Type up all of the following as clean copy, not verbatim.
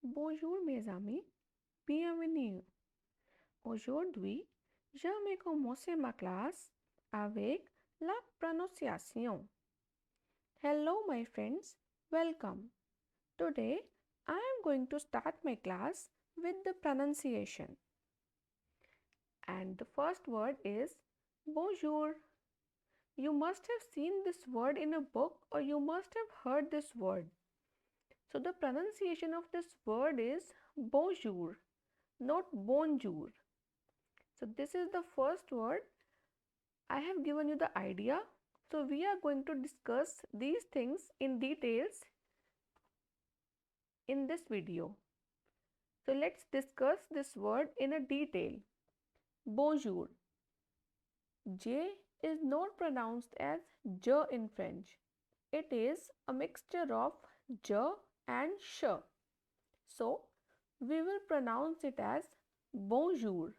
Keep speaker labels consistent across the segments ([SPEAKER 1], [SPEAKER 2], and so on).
[SPEAKER 1] Bonjour mes amis, bienvenue. Aujourd'hui, je vais commencer ma classe avec la prononciation. Hello my friends, welcome. Today, I am going to start my class with the pronunciation. And the first word is bonjour. You must have seen this word in a book or you must have heard this word. So the pronunciation of this word is bonjour, not bonjour. So this is the first word. I have given you the idea. So we are going to discuss these things in details in this video. So let's discuss this word in a detail. Bonjour. J is not pronounced as J in French. It is a mixture of J and sh. So we will pronounce it as bonjour.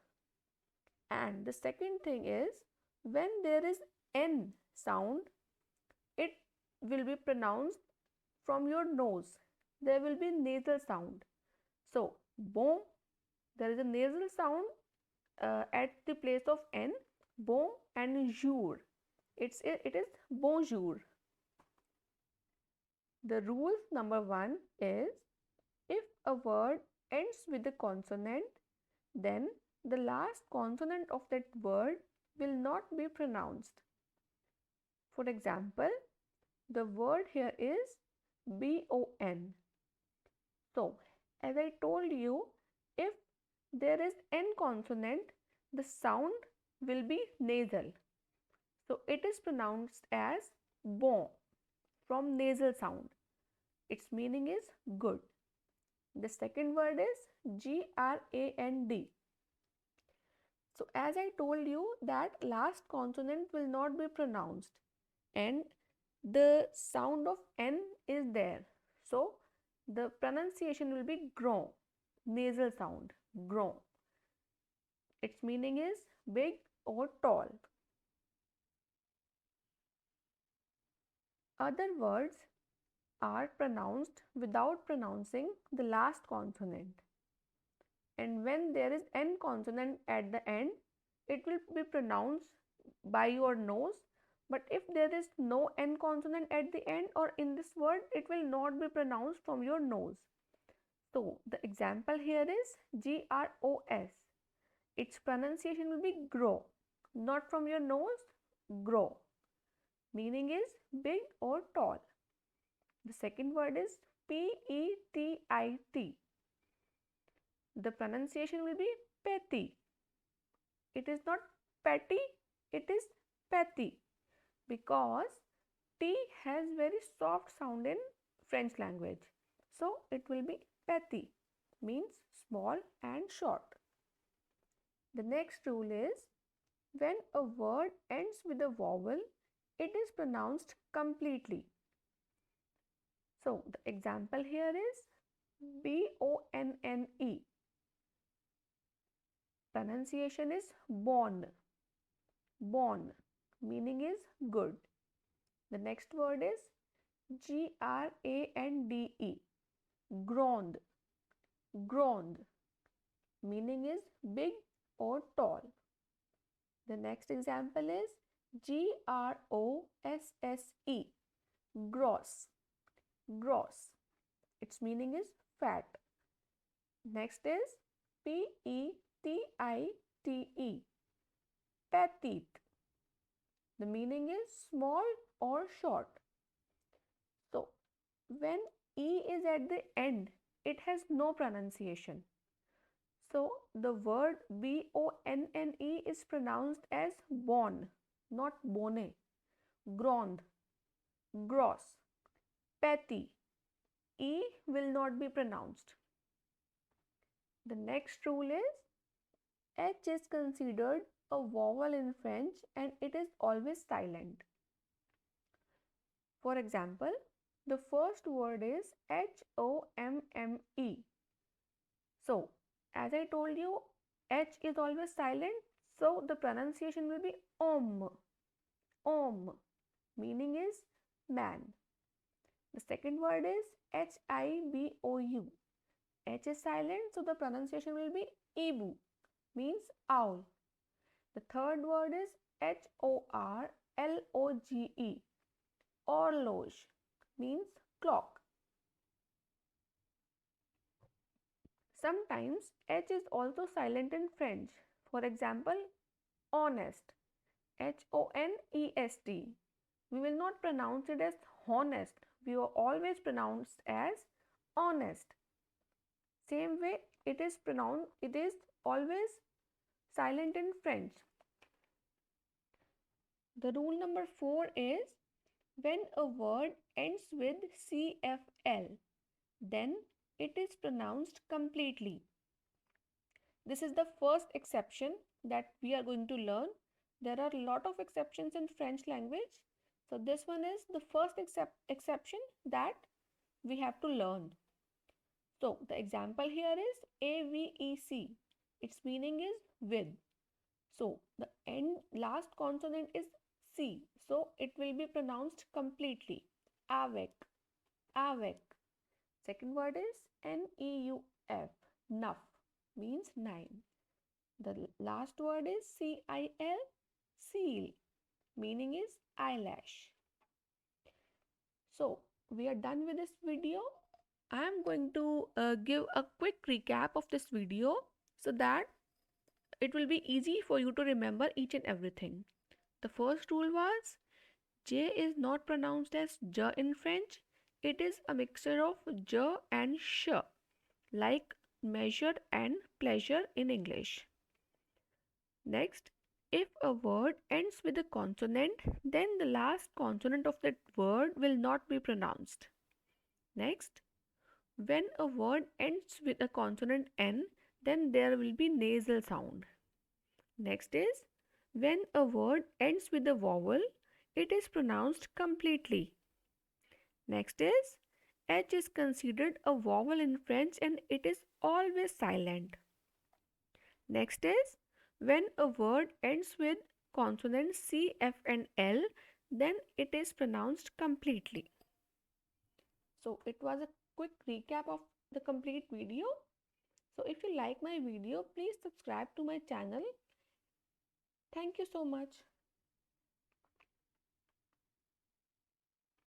[SPEAKER 1] And the second thing is when there is N sound, it will be pronounced from your nose. There will be nasal sound. So bon, there is a nasal sound at the place of N, bon and jour. It is bonjour. The rule number 1 is if a word ends with a consonant, then the last consonant of that word will not be pronounced. For example, the word here is bon. So, as I told you, if there is N consonant, the sound will be nasal. So, it is pronounced as bon from nasal sound. Its meaning is good. The second word is grand. So, as I told you that last consonant will not be pronounced and the sound of N is there. So, the pronunciation will be grand, nasal sound, grand. Its meaning is big or tall. Other words are pronounced without pronouncing the last consonant. And when there is N consonant at the end, it will be pronounced by your nose. But if there is no N consonant at the end or in this word, it will not be pronounced from your nose. So the example here is GROS. Its pronunciation will be grow, not from your nose, grow. Meaning is big or tall. The second word is PETIT. The pronunciation will be petty. It is not petty, it is petty because T has very soft sound in French language. So it will be petty, means small and short. The next rule is when a word ends with a vowel, it is pronounced completely. So the example here is BONNE. Pronunciation is born. Born. Meaning is good. The next word is GRANDE. Grand. Grand. Meaning is big or tall. The next example is GROSSE. Gross. Gross. Its meaning is fat. Next is PETITE. Petite. The meaning is small or short. So, when E is at the end, it has no pronunciation. So, the word BONNE is pronounced as bon, not bonnet, grand, gross, petty. E will not be pronounced. The next rule is H is considered a vowel in French and it is always silent. For example, the first word is HOMME. So, as I told you, H is always silent, so the pronunciation will be om. Om, meaning is man. The second word is HIBOU. H is silent, so the pronunciation will be Ebu, means owl. The third word is Horloge, horloge, means clock. Sometimes H is also silent in French. For example, honest, Honest. We will not pronounce it as honest. We will always pronounce as honest. Same way it is always silent in French. The rule number 4 is when a word ends with CFL, then it is pronounced completely. This is the first exception that we are going to learn. There are a lot of exceptions in French language. So this one is the first exception that we have to learn. So the example here is AVEC. Its meaning is with. So the last consonant is C. So it will be pronounced completely. Avec. Avec. Second word is NEUF. Nuff means 9. The last word is CIL. Seal. Meaning is eyelash. So we are done with this video. I am going to give a quick recap of this video so that it will be easy for you to remember each and everything. The first rule was J is not pronounced as J in French. It is a mixture of J and Sh, like measure and pleasure in English. Next, if a word ends with a consonant, then the last consonant of that word will not be pronounced. Next, when a word ends with a consonant N, then there will be nasal sound. Next is, when a word ends with a vowel, it is pronounced completely. Next is, H is considered a vowel in French and it is always silent. Next is, when a word ends with consonants C, F and L, then it is pronounced completely. So it was a quick recap of the complete video. So if you like my video, please subscribe to my channel. Thank you so much.